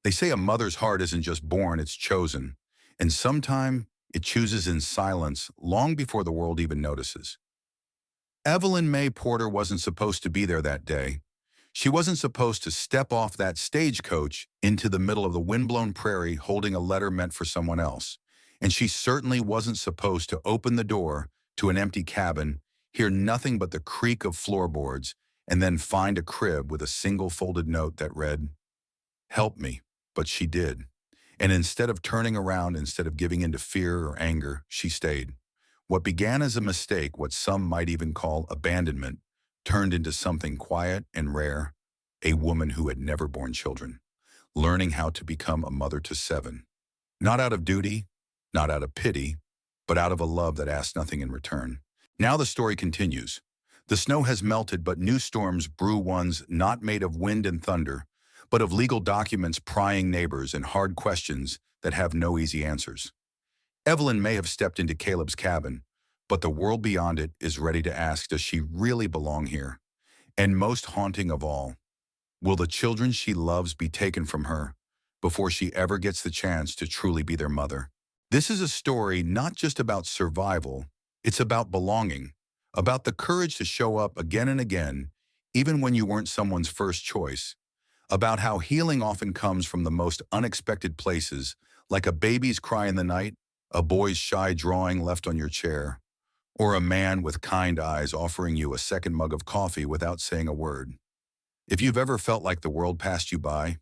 They say a mother's heart isn't just born, it's chosen. And sometime it chooses in silence long before the world even notices. Evelyn May Porter wasn't supposed to be there that day. She wasn't supposed to step off that stagecoach into the middle of the windblown prairie holding a letter meant for someone else. And she certainly wasn't supposed to open the door to an empty cabin, hear nothing but the creak of floorboards, and then find a crib with a single folded note that read, "Help me." But she did. And instead of turning around, instead of giving in to fear or anger, she stayed. What began as a mistake, what some might even call abandonment, turned into something quiet and rare, a woman who had never borne children, learning how to become a mother to seven. Not out of duty, not out of pity, but out of a love that asked nothing in return. Now the story continues. The snow has melted, but new storms brew, ones not made of wind and thunder, but of legal documents, prying neighbors, and hard questions that have no easy answers. Evelyn may have stepped into Caleb's cabin, but the world beyond it is ready to ask, does she really belong here? And most haunting of all, will the children she loves be taken from her before she ever gets the chance to truly be their mother? This is a story not just about survival, it's about belonging, about the courage to show up again and again, even when you weren't someone's first choice, about how healing often comes from the most unexpected places, like a baby's cry in the night, a boy's shy drawing left on your chair, or a man with kind eyes offering you a second mug of coffee without saying a word. If you've ever felt like the world passed you by,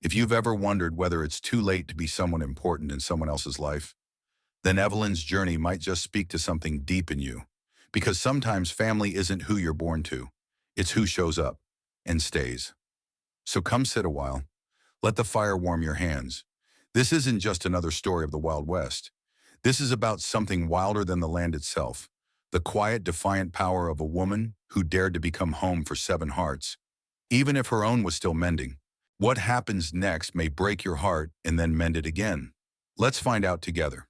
if you've ever wondered whether it's too late to be someone important in someone else's life, then Evelyn's journey might just speak to something deep in you. Because sometimes family isn't who you're born to, it's who shows up and stays. So come sit a while. Let the fire warm your hands. This isn't just another story of the Wild West. This is about something wilder than the land itself. The quiet, defiant power of a woman who dared to become home for seven hearts, even if her own was still mending. What happens next may break your heart and then mend it again. Let's find out together.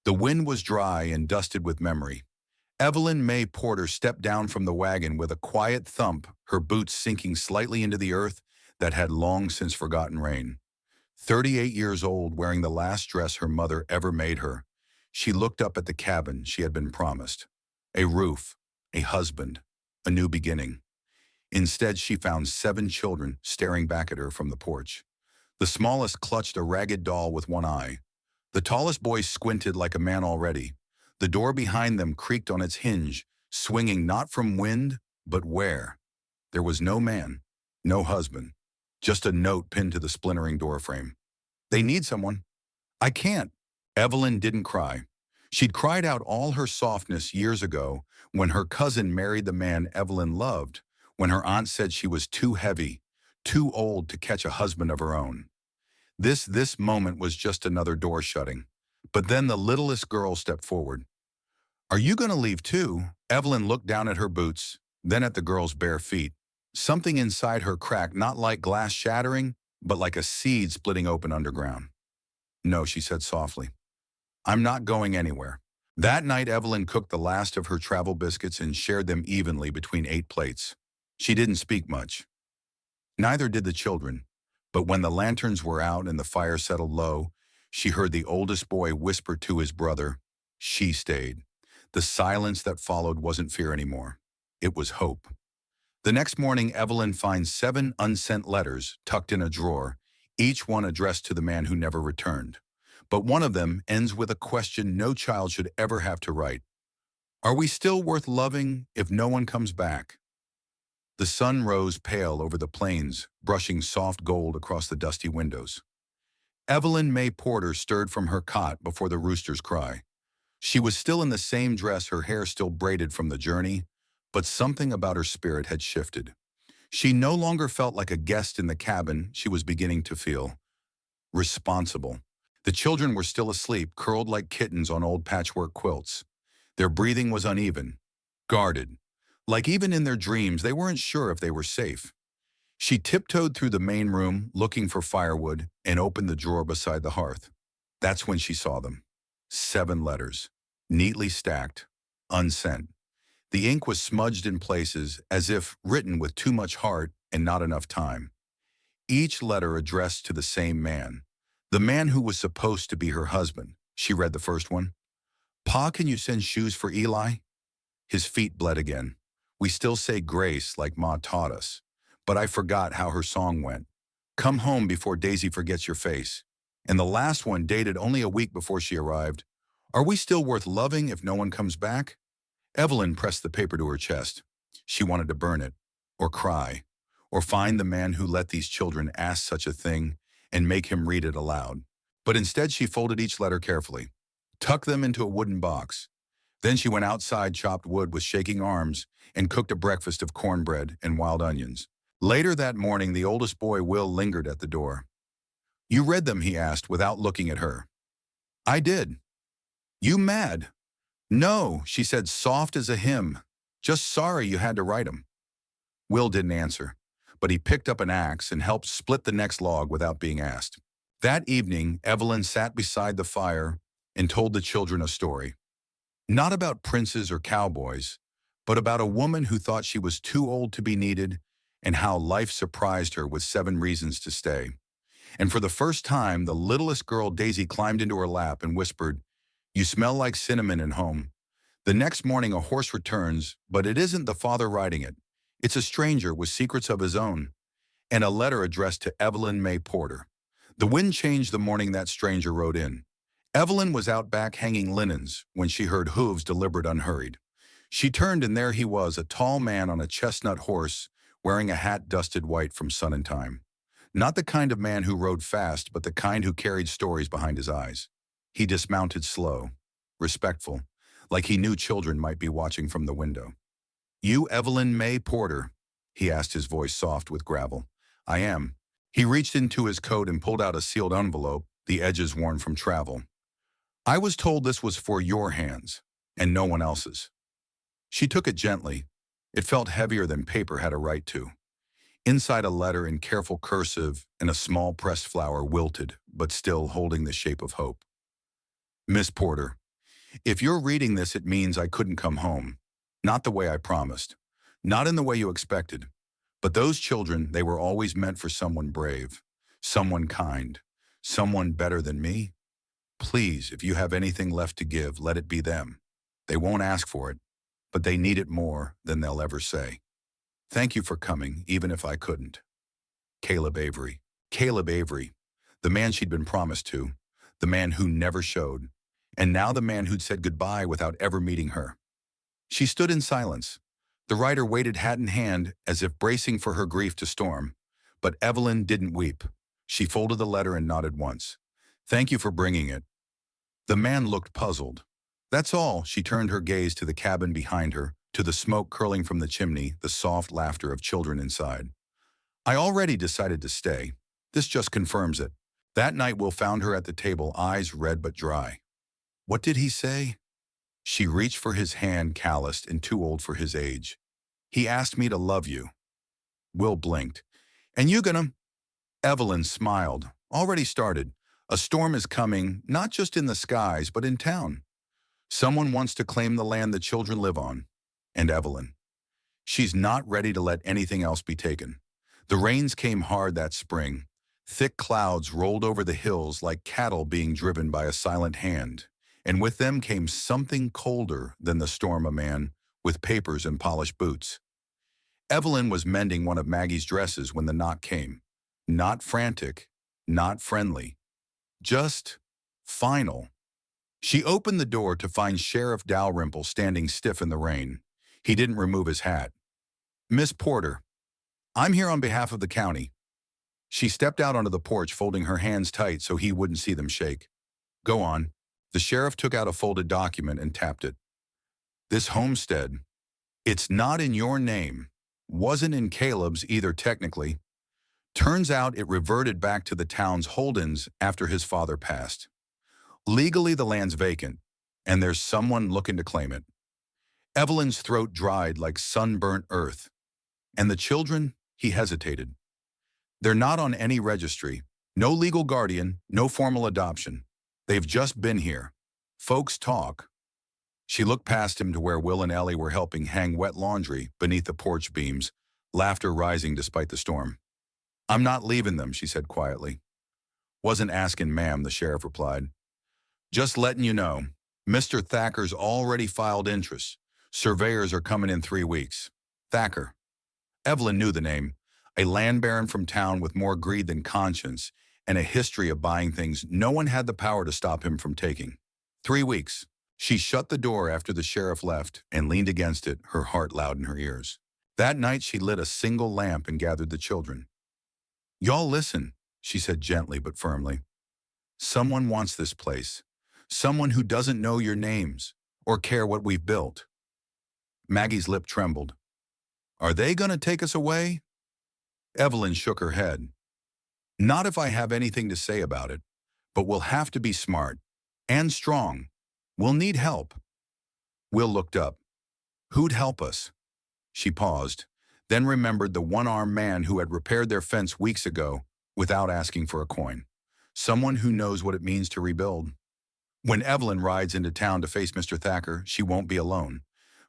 The wind was dry and dusted with memory. Evelyn May Porter stepped down from the wagon with a quiet thump, her boots sinking slightly into the earth that had long since forgotten rain. 38 years old, wearing the last dress her mother ever made her, she looked up at the cabin she had been promised. A roof, a husband, a new beginning. Instead, she found seven children staring back at her from the porch. The smallest clutched a ragged doll with one eye. The tallest boy squinted like a man already. The door behind them creaked on its hinge, swinging not from wind, but where. There was no man, no husband, just a note pinned to the splintering doorframe. "They need someone." "I can't." Evelyn didn't cry. She'd cried out all her softness years ago when her cousin married the man Evelyn loved, when her aunt said she was too heavy, too old to catch a husband of her own. This moment was just another door shutting. But then the littlest girl stepped forward. "Are you going to leave too?" Evelyn looked down at her boots, then at the girl's bare feet. Something inside her cracked, not like glass shattering, but like a seed splitting open underground. "No," she said softly. "I'm not going anywhere." That night, Evelyn cooked the last of her travel biscuits and shared them evenly between 8 plates. She didn't speak much. Neither did the children. But when the lanterns were out and the fire settled low, she heard the oldest boy whisper to his brother, "She stayed." The silence that followed wasn't fear anymore. It was hope. The next morning, Evelyn finds 7 unsent letters tucked in a drawer, each one addressed to the man who never returned. But one of them ends with a question no child should ever have to write. "Are we still worth loving if no one comes back?" The sun rose pale over the plains, brushing soft gold across the dusty windows. Evelyn May Porter stirred from her cot before the rooster's cry. She was still in the same dress, her hair still braided from the journey, but something about her spirit had shifted. She no longer felt like a guest in the cabin. She was beginning to feel responsible. The children were still asleep, curled like kittens on old patchwork quilts. Their breathing was uneven, guarded. Like even in their dreams, they weren't sure if they were safe. She tiptoed through the main room, looking for firewood, and opened the drawer beside the hearth. That's when she saw them. 7 letters, neatly stacked, unsent. The ink was smudged in places, as if written with too much heart and not enough time. Each letter addressed to the same man, the man who was supposed to be her husband. She read the first one. Pa, can you send shoes for Eli? His feet bled again. We still say grace like Ma taught us. But I forgot how her song went. Come home before Daisy forgets your face. And the last one, dated only a week before she arrived. Are we still worth loving if no one comes back? Evelyn pressed the paper to her chest. She wanted to burn it, or cry, or find the man who let these children ask such a thing and make him read it aloud. But instead she folded each letter carefully, tucked them into a wooden box. Then she went outside, chopped wood with shaking arms, and cooked a breakfast of cornbread and wild onions. Later that morning, the oldest boy, Will, lingered at the door. You read them, he asked, without looking at her. I did. You mad? No, she said, soft as a hymn. Just sorry you had to write 'em. Will didn't answer, but he picked up an axe and helped split the next log without being asked. That evening, Evelyn sat beside the fire and told the children a story. Not about princes or cowboys, but about a woman who thought she was too old to be needed and how life surprised her with 7 reasons to stay. And for the first time, the littlest girl, Daisy, climbed into her lap and whispered, You smell like cinnamon in home. The next morning, a horse returns, but it isn't the father riding it. It's a stranger with secrets of his own, and a letter addressed to Evelyn May Porter. The wind changed the morning that stranger rode in. Evelyn was out back hanging linens when she heard hooves deliberate unhurried. She turned, and there he was, a tall man on a chestnut horse, wearing a hat dusted white from sun and time. Not the kind of man who rode fast, but the kind who carried stories behind his eyes. He dismounted slow, respectful, like he knew children might be watching from the window. You Evelyn May Porter? He asked, his voice soft with gravel. I am. He reached into his coat and pulled out a sealed envelope, the edges worn from travel. I was told this was for your hands, and no one else's. She took it gently. It felt heavier than paper had a right to. Inside, a letter in careful cursive and a small pressed flower, wilted, but still holding the shape of hope. Miss Porter, if you're reading this, it means I couldn't come home. Not the way I promised. Not in the way you expected. But those children, they were always meant for someone brave, someone kind, someone better than me. Please, if you have anything left to give, let it be them. They won't ask for it, but they need it more than they'll ever say. Thank you for coming, even if I couldn't. Caleb Avery. Caleb Avery, the man she'd been promised to, the man who never showed, and now the man who'd said goodbye without ever meeting her. She stood in silence. The writer waited, hat in hand, as if bracing for her grief to storm. But Evelyn didn't weep. She folded the letter and nodded once. Thank you for bringing it. The man looked puzzled. That's all. She turned her gaze to the cabin behind her, to the smoke curling from the chimney, the soft laughter of children inside. I already decided to stay. This just confirms it. That night Will found her at the table, eyes red but dry. What did he say? She reached for his hand, calloused and too old for his age. He asked me to love you. Will blinked. And you gonna? Evelyn smiled. Already started. A storm is coming, not just in the skies, but in town. Someone wants to claim the land the children live on. And Evelyn. She's not ready to let anything else be taken. The rains came hard that spring. Thick clouds rolled over the hills like cattle being driven by a silent hand. And with them came something colder than the storm, a man with papers and polished boots. Evelyn was mending one of Maggie's dresses when the knock came. Not frantic, not friendly. Just final. She opened the door to find Sheriff Dalrymple standing stiff in the rain. He didn't remove his hat. Miss Porter, I'm here on behalf of the county. She stepped out onto the porch, folding her hands tight so he wouldn't see them shake. Go on. The sheriff took out a folded document and tapped it. This homestead, it's not in your name. Wasn't in Caleb's either, technically. Turns out it reverted back to the town's Holden's after his father passed. Legally, the land's vacant, and there's someone looking to claim it. Evelyn's throat dried like sunburnt earth. And the children, he hesitated. They're not on any registry. No legal guardian, no formal adoption. They've just been here. Folks talk. She looked past him to where Will and Ellie were helping hang wet laundry beneath the porch beams, laughter rising despite the storm. I'm not leaving them, she said quietly. Wasn't asking, ma'am, the sheriff replied. Just letting you know, Mr. Thacker's already filed interest. Surveyors are coming in 3 weeks. Thacker. Evelyn knew the name, a land baron from town with more greed than conscience and a history of buying things no one had the power to stop him from taking. 3 weeks. She shut the door after the sheriff left and leaned against it, her heart loud in her ears. That night she lit a single lamp and gathered the children. Y'all listen, she said gently but firmly. Someone wants this place. Someone who doesn't know your names or care what we've built. Maggie's lip trembled. Are they going to take us away? Evelyn shook her head. Not if I have anything to say about it, but we'll have to be smart and strong. We'll need help. Will looked up. Who'd help us? She paused, then remembered the one-armed man who had repaired their fence weeks ago without asking for a coin. Someone who knows what it means to rebuild. When Evelyn rides into town to face Mr. Thacker, she won't be alone.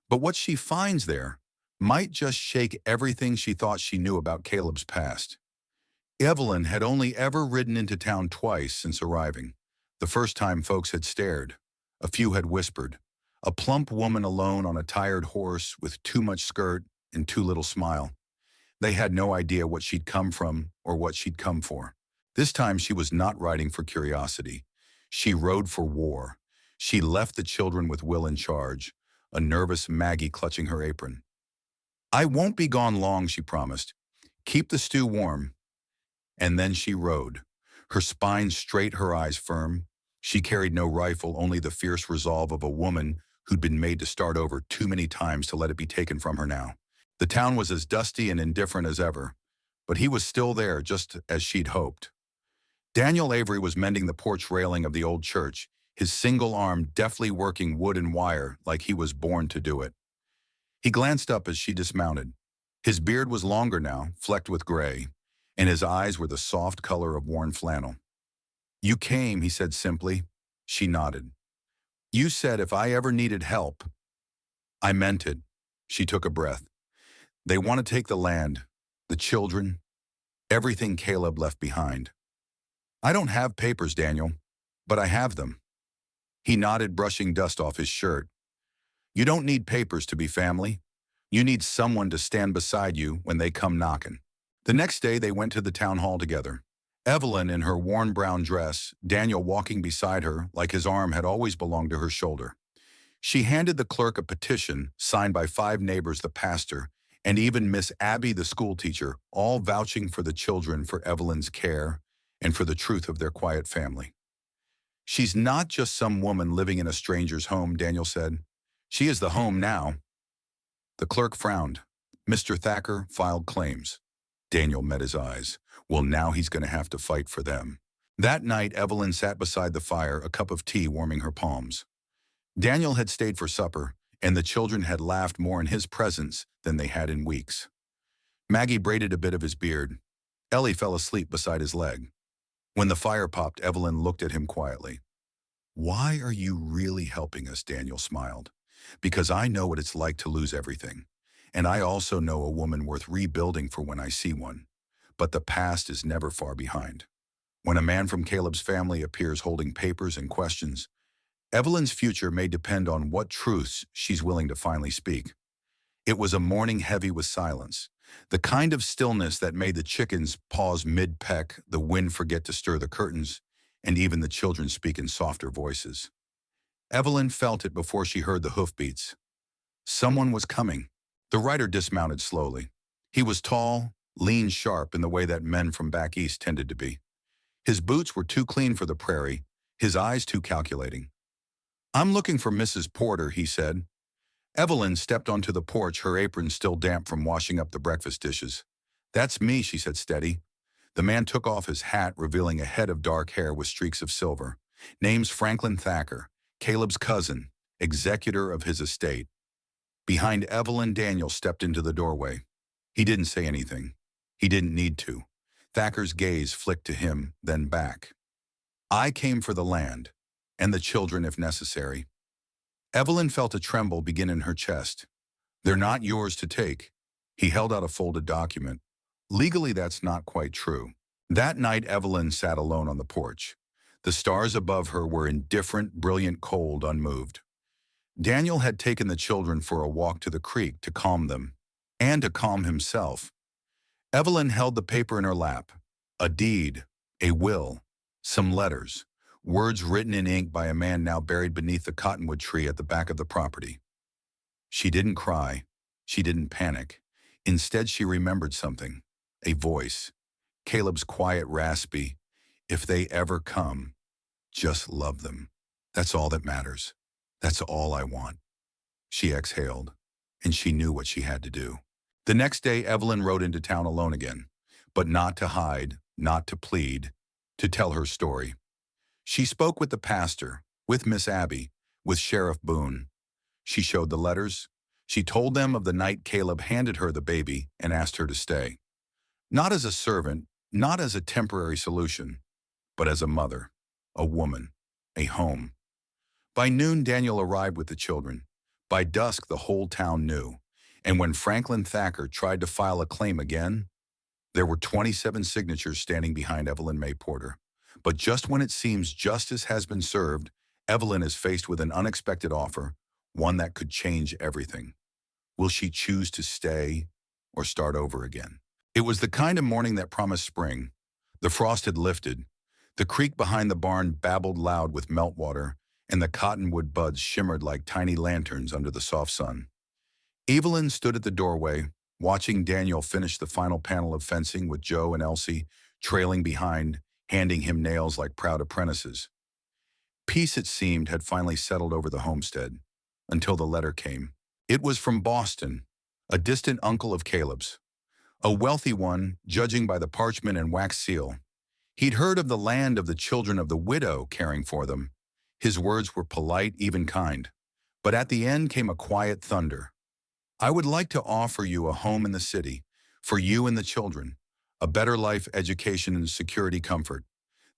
But what she finds there might just shake everything she thought she knew about Caleb's past. Evelyn had only ever ridden into town twice since arriving. The first time folks had stared. A few had whispered. A plump woman alone on a tired horse with too much skirt and too little smile. They had no idea what she'd come from or what she'd come for. This time she was not riding for curiosity. She rode for war. She left the children with Will in charge, a nervous Maggie clutching her apron. I won't be gone long, she promised. Keep the stew warm. And then she rode, her spine straight, her eyes firm. She carried no rifle, only the fierce resolve of a woman who'd been made to start over too many times to let it be taken from her now. The town was as dusty and indifferent as ever, but he was still there, just as she'd hoped. Daniel Avery was mending the porch railing of the old church, his single arm deftly working wood and wire like he was born to do it. He glanced up as she dismounted. His beard was longer now, flecked with gray, and his eyes were the soft color of worn flannel. You came, he said simply. She nodded. You said if I ever needed help. I meant it. She took a breath. They want to take the land, the children, everything Caleb left behind. I don't have papers, Daniel, but I have them. He nodded, brushing dust off his shirt. You don't need papers to be family. You need someone to stand beside you when they come knocking. The next day they went to the town hall together. Evelyn in her worn brown dress, Daniel walking beside her like his arm had always belonged to her shoulder. She handed the clerk a petition signed by 5 neighbors, the pastor, and even Miss Abby, the schoolteacher, all vouching for the children, for Evelyn's care, and for the truth of their quiet family. She's not just some woman living in a stranger's home, Daniel said. She is the home now. The clerk frowned. Mr. Thacker filed claims. Daniel met his eyes. Well, now he's going to have to fight for them. That night, Evelyn sat beside the fire, a cup of tea warming her palms. Daniel had stayed for supper, and the children had laughed more in his presence than they had in weeks. Maggie braided a bit of his beard. Ellie fell asleep beside his leg. When the fire popped, Evelyn looked at him quietly. Why are you really helping us? Daniel smiled. Because I know what it's like to lose everything. And I also know a woman worth rebuilding for when I see one. But the past is never far behind. When a man from Caleb's family appears holding papers and questions, Evelyn's future may depend on what truths she's willing to finally speak. It was a morning heavy with silence, the kind of stillness that made the chickens pause mid-peck, the wind forget to stir the curtains, and even the children speak in softer voices. Evelyn felt it before she heard the hoofbeats. Someone was coming. The rider dismounted slowly. He was tall, lean, sharp in the way that men from back east tended to be. His boots were too clean for the prairie, his eyes too calculating. I'm looking for Mrs. Porter, he said. Evelyn stepped onto the porch, her apron still damp from washing up the breakfast dishes. That's me, she said steady. The man took off his hat, revealing a head of dark hair with streaks of silver. Name's Franklin Thacker, Caleb's cousin, executor of his estate. Behind Evelyn, Daniel stepped into the doorway. He didn't say anything. He didn't need to. Thacker's gaze flicked to him, then back. I came for the land, and the children if necessary. Evelyn felt a tremble begin in her chest. They're not yours to take. He held out a folded document. Legally, that's not quite true. That night, Evelyn sat alone on the porch. The stars above her were indifferent, brilliant, cold, unmoved. Daniel had taken the children for a walk to the creek to calm them, and to calm himself. Evelyn held the paper in her lap. A deed, a will, some letters, words written in ink by a man now buried beneath the cottonwood tree at the back of the property. She didn't cry. She didn't panic. Instead, she remembered something. A voice. Caleb's quiet, raspy, "If they ever come, just love them. That's all that matters. That's all I want." She exhaled, and she knew what she had to do. The next day, Evelyn rode into town alone again, but not to hide, not to plead, to tell her story. She spoke with the pastor, with Miss Abby, with Sheriff Boone. She showed the letters. She told them of the night Caleb handed her the baby and asked her to stay. Not as a servant, not as a temporary solution, but as a mother, a woman, a home. By noon, Daniel arrived with the children. By dusk, the whole town knew. And when Franklin Thacker tried to file a claim again, there were 27 signatures standing behind Evelyn May Porter. But just when it seems justice has been served, Evelyn is faced with an unexpected offer, one that could change everything. Will she choose to stay or start over again? It was the kind of morning that promised spring. The frost had lifted. The creek behind the barn babbled loud with meltwater, and the cottonwood buds shimmered like tiny lanterns under the soft sun. Evelyn stood at the doorway, watching Daniel finish the final panel of fencing with Joe and Elsie trailing behind, handing him nails like proud apprentices. Peace, it seemed, had finally settled over the homestead, until the letter came. It was from Boston, a distant uncle of Caleb's. A wealthy one, judging by the parchment and wax seal. He'd heard of the land of the children of the widow caring for them. His words were polite, even kind. But at the end came a quiet thunder. "I would like to offer you a home in the city, for you and the children, a better life, education, and security comfort.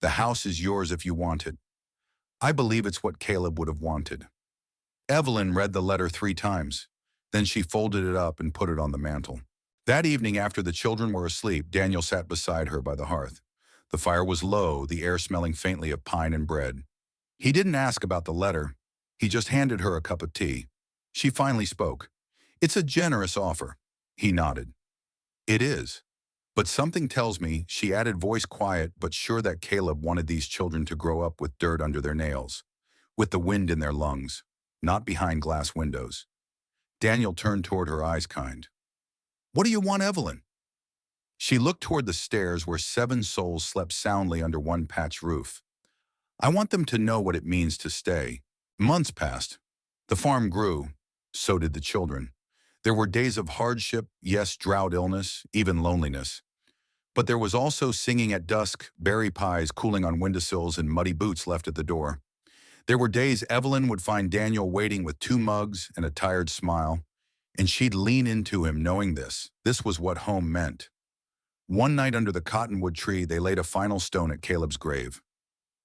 The house is yours if you want it." I believe it's what Caleb would have wanted. Evelyn read the letter 3 times. Then she folded it up and put it on the mantel. That evening, after the children were asleep, Daniel sat beside her by the hearth. The fire was low, the air smelling faintly of pine and bread. He didn't ask about the letter. He just handed her a cup of tea. She finally spoke. "It's a generous offer." He nodded. "It is. But something tells me," she added, voice quiet but sure, "that Caleb wanted these children to grow up with dirt under their nails, with the wind in their lungs, not behind glass windows." Daniel turned toward her, eyes kind. "What do you want, Evelyn?" She looked toward the stairs where 7 souls slept soundly under one patch roof. "I want them to know what it means to stay." Months passed. The farm grew. So did the children. There were days of hardship, yes, drought, illness, even loneliness. But there was also singing at dusk, berry pies cooling on windowsills, and muddy boots left at the door. There were days Evelyn would find Daniel waiting with 2 mugs and a tired smile, and she'd lean into him knowing this was what home meant. One night under the cottonwood tree, they laid a final stone at Caleb's grave.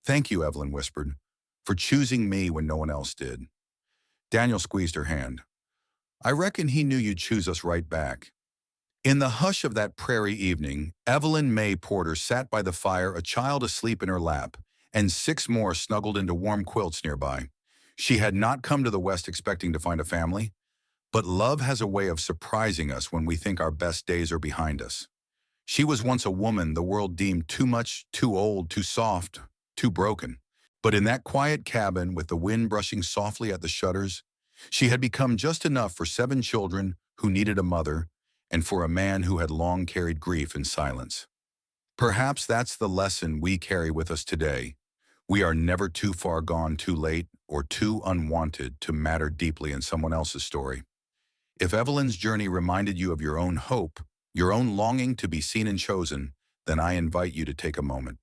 "Thank you," Evelyn whispered, "for choosing me when no one else did." Daniel squeezed her hand. "I reckon he knew you'd choose us right back." In the hush of that prairie evening, Evelyn May Porter sat by the fire, a child asleep in her lap, and 6 more snuggled into warm quilts nearby. She had not come to the West expecting to find a family, but love has a way of surprising us when we think our best days are behind us. She was once a woman the world deemed too much, too old, too soft, too broken. But in that quiet cabin, with the wind brushing softly at the shutters, she had become just enough for 7 children who needed a mother, and for a man who had long carried grief in silence. Perhaps that's the lesson we carry with us today. We are never too far gone, too late, or too unwanted to matter deeply in someone else's story. If Evelyn's journey reminded you of your own hope, your own longing to be seen and chosen, then I invite you to take a moment.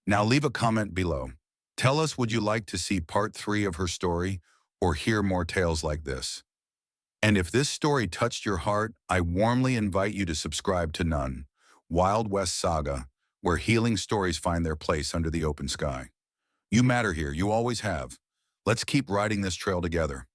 Now leave a comment below. Tell us, would you like to see part 3 of her story or hear more tales like this? And if this story touched your heart, I warmly invite you to subscribe to None, Wild West Saga, where healing stories find their place under the open sky. You matter here, you always have. Let's keep riding this trail together.